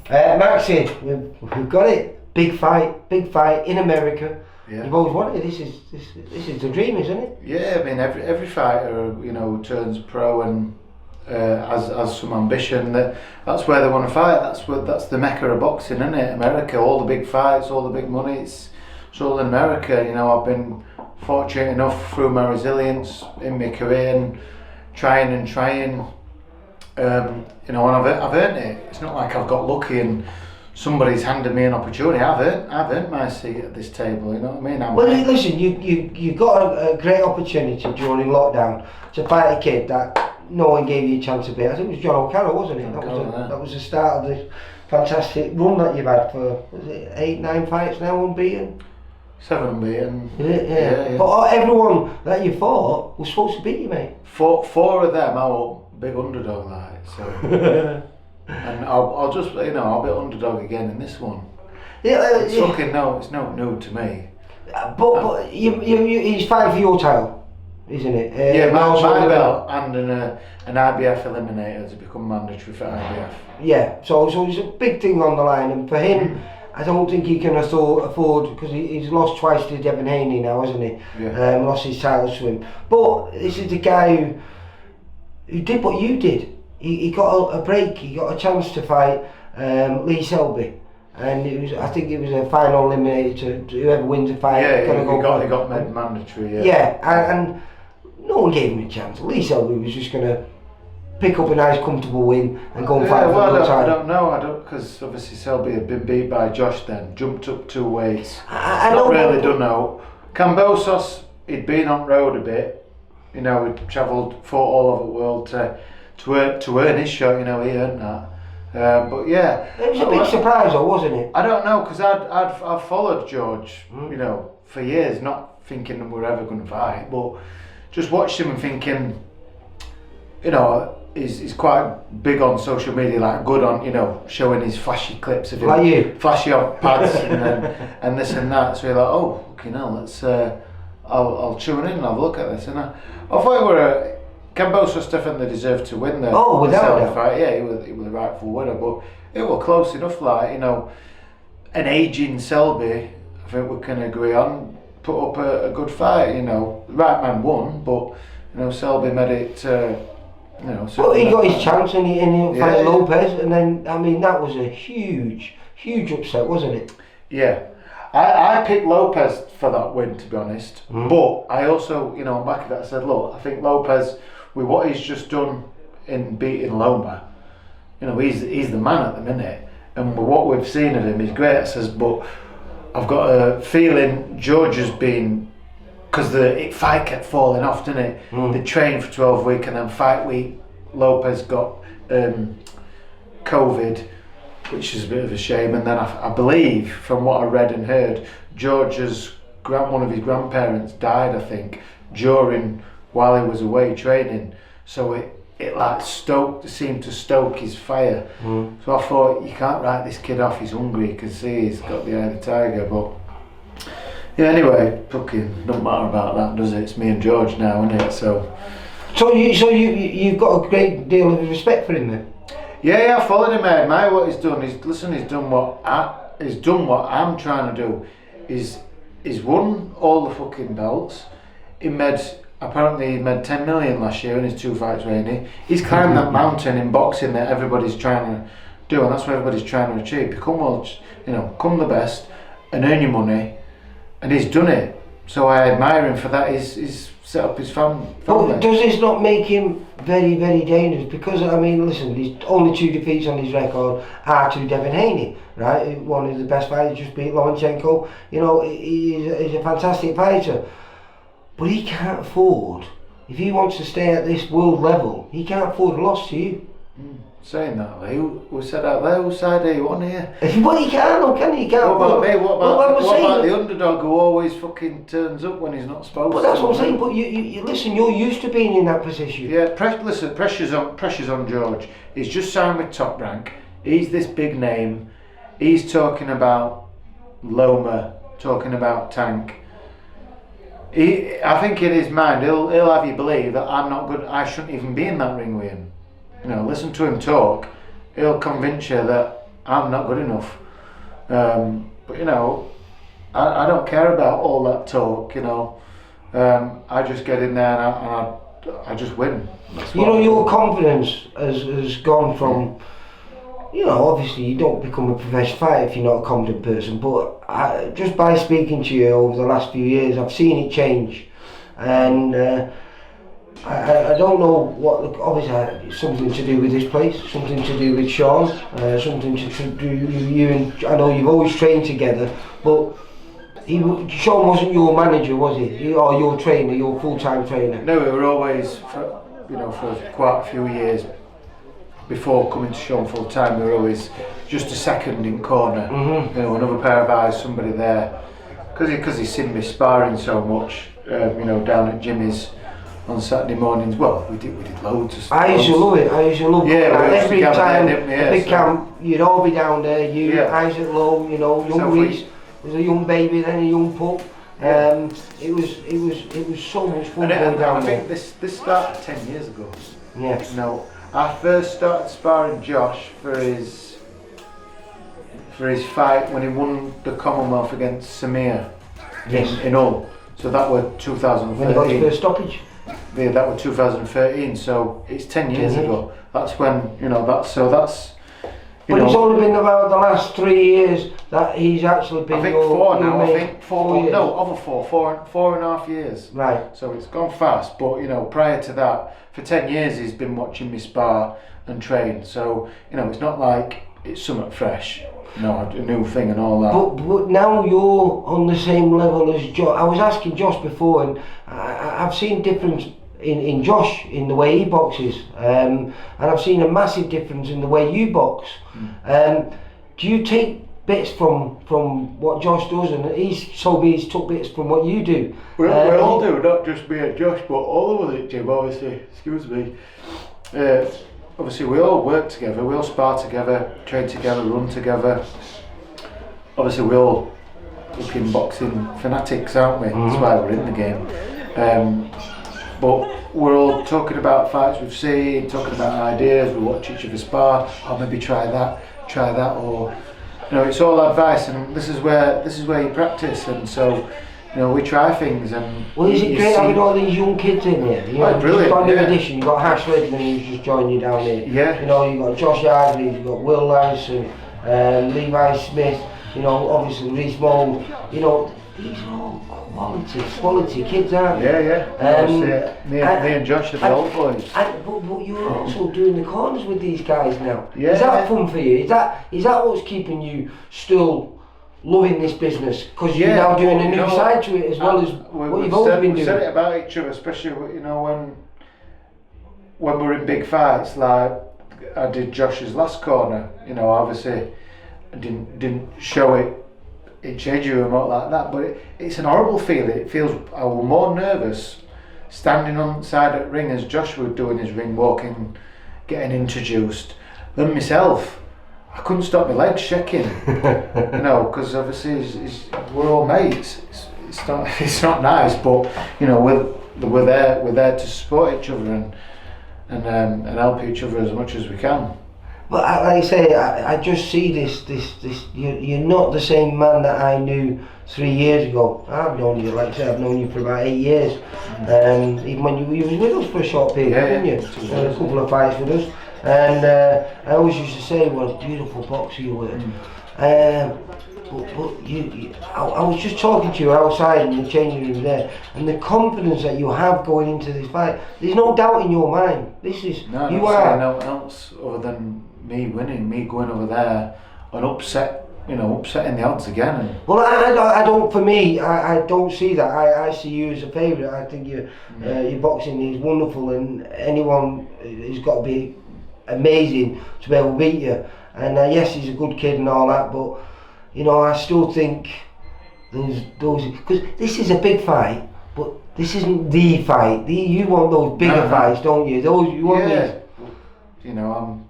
Maxi, we've got it. Big fight in America. Yeah. You've always wanted. This is the dream, isn't it? Yeah, I mean every fighter, turns pro and has some ambition. That's where they want to fight. That's the mecca of boxing, isn't it? America, all the big fights, all the big money. It's all in America. I've been fortunate enough through my resilience in my career and trying. And I've earned it. It's not like I've got lucky and somebody's handed me an opportunity. I've earned my seat at this table. You know what I mean? Listen, you got a great opportunity during lockdown to fight a kid that no one gave you a chance to beat. I think it was John O'Carroll, wasn't it? That was the start of this fantastic run that you've had for, was it 8-9 fights now unbeaten? 7 unbeaten. Yeah. But everyone that you fought was supposed to beat you, mate. Four of them, I was big underdog, like so. And I'll just, I'll be underdog again in this one. It's no new to me. But he's fighting for your title, isn't it? My belt and an IBF eliminator to become mandatory for IBF. Yeah, so there's a big thing on the line, and for him, I don't think he can afford, because he's lost twice to Devin Haney now, hasn't he? Yeah. Lost his title to him. But this is the guy who did what you did. He got a break. He got a chance to fight Lee Selby, and I think it was a final eliminator to whoever wins the fight. Yeah, he got made mandatory. Yeah, and no one gave him a chance. Lee Selby was just going to pick up a nice comfortable win and go and fight for the title. I don't know, because obviously Selby had been beat by Josh then, jumped up 2 weights. Don't know. Kambosos, he'd been on road a bit, he'd travelled, fought all over the world to earn his shot, he earned that. But yeah. It was a big surprise though, wasn't it? I don't know, because I've followed George, for years, not thinking we're ever going to fight, but just watched him and thinking, he's quite big on social media, like good on, showing his flashy clips of him. Like you. Flashy on pads and this and that. So you're like, oh, let's, I'll tune in and have a look at this. And I thought Kambosos definitely deserved to win the without fight. Yeah, he was the rightful winner, but it was close enough, like, an ageing Selby, I think we can agree on, put up a good fight, The right man won, but, Selby made it, Well, he got his chance and he fight Lopez, and then, that was a huge upset, wasn't it? Yeah. I picked Lopez for that win, to be honest, but I also, back of that, I said, look, I think Lopez, with what he's just done in beating Loma, he's the man at the minute, and with what we've seen of him, he's great. I says, but I've got a feeling George has been, because the fight kept falling off, didn't it? They trained for 12 weeks, and then fight week, Lopez got COVID, which is a bit of a shame. And then I believe, from what I read and heard, George's one of his grandparents died, I think, while he was away training. So it like seemed to stoke his fire. So I thought, you can't write this kid off. He's hungry. You can see he's got the eye of the tiger. But yeah, anyway, fucking don't matter about that, does it? It's me and George now, isn't it? So you've got a great deal of respect for him then. Yeah, I followed him, mate. What he's done, he's done what I'm trying to do. He's won all the fucking belts. Apparently he made 10 million last year in his 2 fights, really. He's climbed that mountain in boxing that everybody's trying to do, and that's what everybody's trying to achieve. Become the best and earn your money, and he's done it. So I admire him for that. He's set up his family. But does this not make him very, very dangerous? Because, listen, his only 2 defeats on his record are to Devin Haney, right? One of the best fighters, just beat Lomachenko. He's a fantastic fighter. But he can't afford, if he wants to stay at this world level, he can't afford a loss to you. Saying that, we said out there, whose side are you on here? Well, he can't, or can he? He can't. What about me? What about the underdog who always fucking turns up when he's not supposed to? But that's what I'm saying. But you listen, you're used to being in that position. Yeah, pressure's on George. He's just signed with Top Rank. He's this big name. He's talking about Loma, talking about Tank. I think in his mind he'll have you believe that I'm not good. I shouldn't even be in that ring with him. Listen to him talk. He'll convince you that I'm not good enough. But you know, I don't care about all that talk. You know, I just get in there and I just win. You know, your confidence has gone from, you know, obviously you don't become a professional fighter if you're not a confident person, but just by speaking to you over the last few years, I've seen it change. And I don't know what, obviously it's something to do with this place, something to do with Sean, something to do with you, and I know you've always trained together, but Sean wasn't your manager, was he? Or your trainer, your full-time trainer? No, we were always, for quite a few years before coming to Sean full time, we were always just a second in corner. You know, another pair of eyes, somebody there, because he's seen me sparring so much. You know, down at Jimmy's on Saturday mornings. Well, we did loads of stuff. I used to love it. Yeah, every time there, the big camp, you'd all be down there. You, Isaac Lowe, you know, young Reese was a young baby, then a young pup. It was so much fun going down there. I think this started 10 years ago. Yeah. No, I first started sparring Josh for his fight when he won the Commonwealth against Samir in Hull. So that was 2013. When he got his first stoppage? Yeah, that was 2013. So it's 10 years ago. That's when, you know, that's. But it's only been about the last 3 years that he's actually been. I think four now. I think four. No, over four and a half years. Right. So it's gone fast. But you know, prior to that, for 10 years he's been watching me spar and train. So you know, it's not like it's something fresh. You know, a new thing and all that. But now you're on the same level as Josh. I was asking Josh before, and I've seen difference in Josh in the way he boxes, and I've seen a massive difference in the way you box. Do you take bits from what Josh does, and he's took bits from what you do? We all do, not just me and Josh, but all of us at gym, obviously. Excuse me. Obviously, we all work together, we all spar together, train together, run together. Obviously, we all fucking boxing fanatics, aren't we? That's why we're in the game. But we're all talking about fights we've seen, talking about ideas, we watch each other spar, or maybe try that, or you know, it's all advice, and this is where you practice, and so you know, we try things. And well, is it great having all these young kids in here? You know, brilliant. You've got a new addition. You've got Hash Redman who's just joined you down here. Yeah. You know, you've got Josh Yardley, you've got Will Larson, Levi Smith. You know, obviously Reese Mould. You know, these are all quality kids, aren't they? Yeah. Me and Josh are the old boys. But you're also doing the corners with these guys now. Yeah. Is that fun for you? Is that what's keeping you still loving this business? Because you're now doing a new side to it as well as what you've always been doing. We said it about each other, especially you know when we're in big fights. Like I did Josh's last corner. You know, obviously I didn't show it in changing room or like that, but it's an horrible feeling. It feels I was more nervous standing on the side of the ring as Josh was doing his ring walking, getting introduced, than myself. I couldn't stop my legs shaking, you know, because obviously we're all mates. It's not nice, but you know we're there to support each other and help each other as much as we can. But like I say, I just see this. You're not the same man that I knew 3 years ago. I've known you, like I said, I've known you for about 8 years. Even when you was with us for a short period, didn't you? A couple of fights with us. And I always used to say, what a beautiful boxer you were. But I was just talking to you outside in the changing room there, and the confidence that you have going into this fight, there's no doubt in your mind. This is, no, you are. No one else other than me winning, me going over there and upsetting the odds again. And well, I don't. For me, I don't see that. I see you as a favourite. I think your boxing is wonderful, and anyone has got to be amazing to be able to beat you. And yes, he's a good kid and all that, but you know, I still think those because this is a big fight, but this isn't the fight. You want those bigger fights, don't you? Those you want these. You know,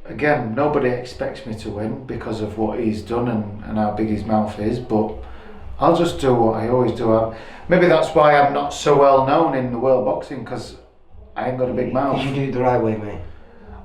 again, nobody expects me to win because of what he's done and how big his mouth is, but I'll just do what I always do. Maybe that's why I'm not so well known in the world boxing, because I ain't got a big mouth. Because you do it the right way, mate.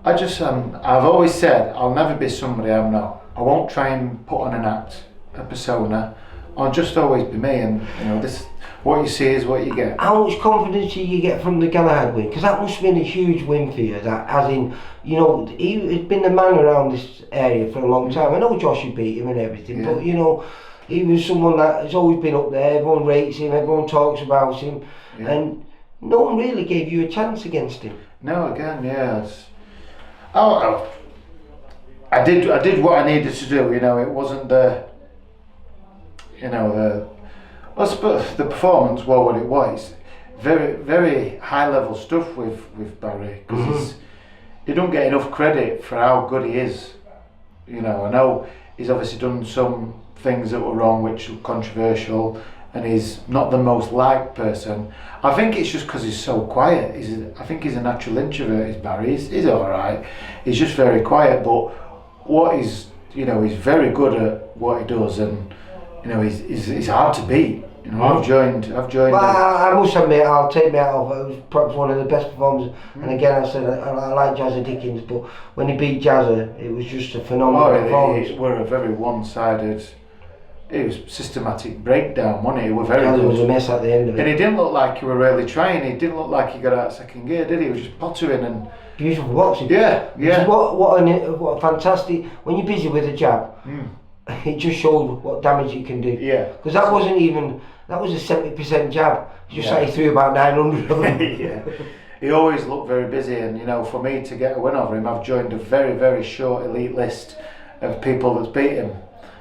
I've always said I'll never be somebody I'm not. I won't try and put on an act, a persona. I'll just always be me, and this. What you see is what you get. How much confidence do you get from the Galahad win? Because that must have been a huge win for you. That, as in, he's been the man around this area for a long time. I know Josh beat him and everything, but he was someone that has always been up there. Everyone rates him, everyone talks about him, and no one really gave you a chance against him. No, again, I did what I needed to do. It wasn't the performance. Well, what it was, very very high level stuff with Barry, because he don't get enough credit for how good he is. I know he's obviously done some things that were wrong, which were controversial, and he's not the most liked person. I think it's just because he's so quiet. I think he's a natural introvert. Is Barry? He's all right. He's just very quiet, but he's very good at what he does, and he's hard to beat. I've joined. Well, I must admit, I'll take me out of it. It was perhaps one of the best performances. And again, I said I like Jazza Dickens, but when he beat Jazza, it was just a phenomenal performance. It were a very one-sided. It was systematic breakdown, wasn't it? It was very good. There was a mess at the end of it. And he didn't look like he were really trying. He didn't look like he got out of second gear, did he? He was just pottering and. Beautiful boxing. Yeah. What a fantastic. When you're busy with a jab, it just showed what damage you can do. Yeah. Because that was a 70% jab. Just like he threw about 900 of them. Yeah. He always looked very busy, and for me to get a win over him, I've joined a very very short elite list of people that's beat him.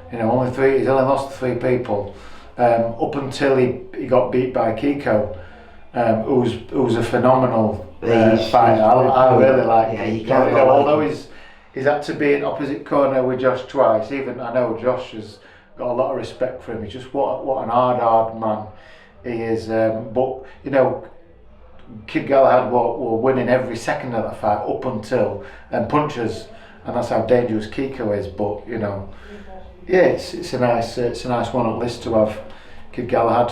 He's only lost 3 people up until he got beat by Kiko, who's a phenomenal fighter. I really like him. Although he's had to be in opposite corner with Josh twice. Even I know Josh has got a lot of respect for him. He's just what an hard man he is. But Kid Galahad were winning every second of the fight up until punches, and that's how dangerous Kiko is. But it's a nice one on list to have Kid Galahad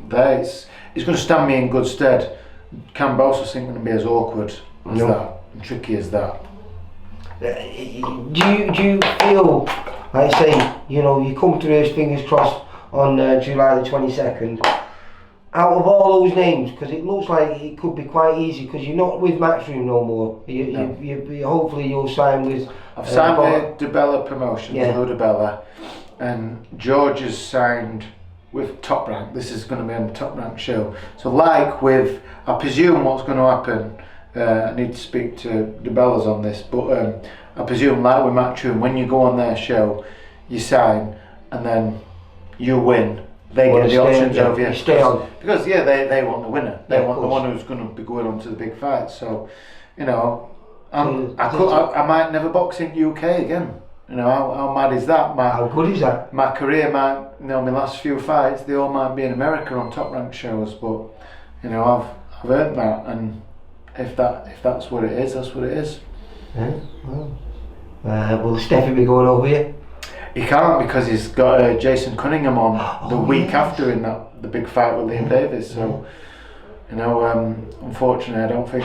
there. It's going to stand me in good stead. Kambosos isn't going to be as awkward as that, and tricky as that. Do you feel like say you come through his fingers crossed on July the 22nd? Out of all those names, because it looks like it could be quite easy, because you're not with Matchroom no more. You hopefully you'll sign with. I've signed with DeBella Promotions, Lou DeBella, and George has signed with Top Rank. This is going to be on the Top Rank show. So, I presume what's going to happen. I need to speak to DeBellas on this, but I presume like with Matchroom, when you go on their show, you sign, and then you win. They get the options over you. Stay on. Because they want the winner. They want the one who's going to be going on to the big fight. So, I might never box in UK again. How mad is that? How good is that? My career might, my last few fights, they all might be in America on Top Rank shows. But, I've earned that, and if that's what it is, that's what it is. Yeah. Well, will Steffi be going over here? He can't, because he's got Jason Cunningham on the week after in the big fight with Liam Davis. So, unfortunately, I don't think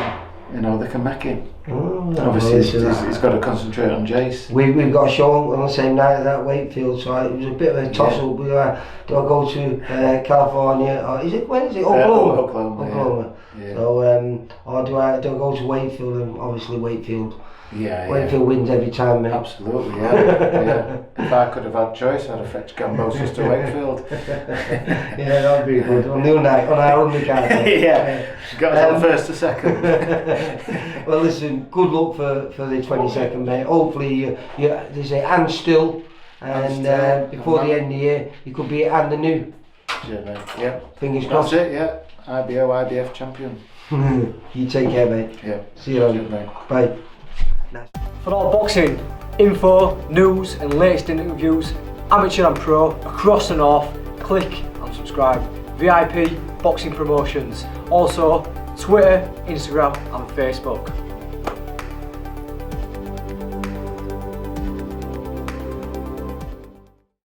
they can make it. Obviously, he's got to concentrate on Jace. We've got a show on the same night at that Wakefield, so it was a bit of a toss up. Do I go to California, or when is it? Oklahoma. Yeah. So, or do I go to Wakefield? And obviously Wakefield. Yeah. Wakefield wins every time, mate. Absolutely, yeah. If I could have had choice, I'd have fetched Kambosos to Wakefield. Yeah, that'd be good. On the night, on our undercard. Yeah, got us on first to second. Well, listen, good luck for the 22nd, mate. Hopefully, they say and still, and before the end of the year, you could be and the new. Yeah, mate. Yeah. Fingers crossed. That's it. Yeah. IBO, IBF champion. You take care, mate. Yeah. See you later. Mate. Bye. For all boxing info, news and latest interviews, amateur and pro, across the north, click and subscribe. VIP Boxing Promotions. Also Twitter, Instagram and Facebook.